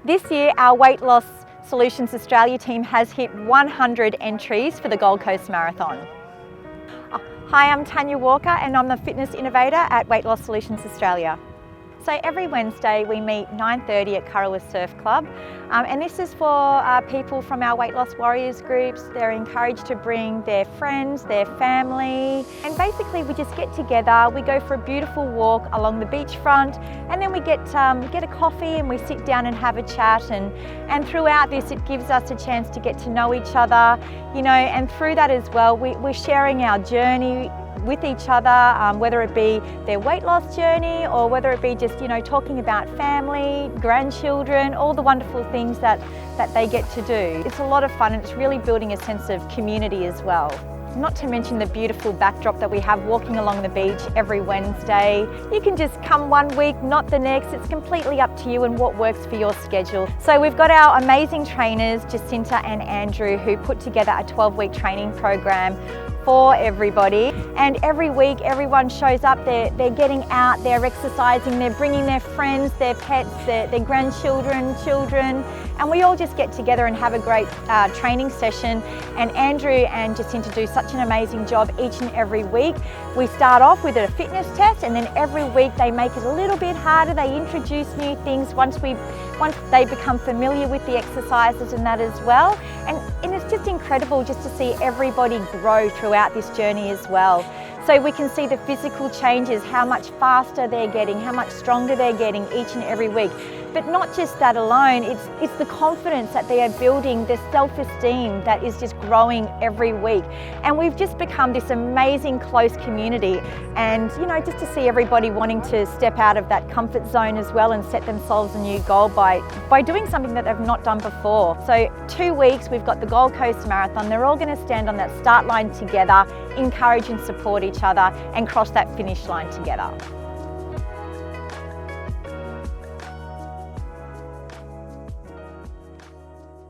This year, our Weight Loss Solutions Australia team has hit 100 entries for the Gold Coast Marathon. Hi, I'm Tanya Walker and I'm the Fitness Innovator at Weight Loss Solutions Australia. So every Wednesday we meet 9:30 at Currawa Surf Club, and this is for people from our Weight Loss Warriors groups. They're encouraged to bring their friends, their family, and basically we just get together, we go for a beautiful walk along the beachfront, and then we get a coffee and we sit down and have a chat, and throughout this it gives us a chance to get to know each other, you know, and through that as well we're sharing our journey with each other, whether it be their weight loss journey or whether it be just, you know, talking about family, grandchildren, all the wonderful things that they get to do. It's a lot of fun and it's really building a sense of community as well. Not to mention the beautiful backdrop that we have walking along the beach every Wednesday. You can just come one week, not the next. It's completely up to you and what works for your schedule. So we've got our amazing trainers, Jacinta and Andrew, who put together a 12-week training program for everybody, and every week everyone shows up, they're getting out, they're exercising, they're bringing their friends, their pets, their grandchildren, children, and we all just get together and have a great training session. And Andrew and Jacinta do such an amazing job each and every week. We start off with a fitness test, and then every week they make it a little bit harder. They introduce new things once they become familiar with the exercises and that as well. And it's just incredible just to see everybody grow throughout this journey as well. So we can see the physical changes, how much faster they're getting, how much stronger they're getting each and every week. But not just that alone, it's the confidence that they are building, the self-esteem that is just growing every week. And we've just become this amazing close community. And you know, just to see everybody wanting to step out of that comfort zone as well and set themselves a new goal by doing something that they've not done before. So 2 weeks, we've got the Gold Coast Marathon. They're all going to stand on that start line together, encourage and support each other and cross that finish line together.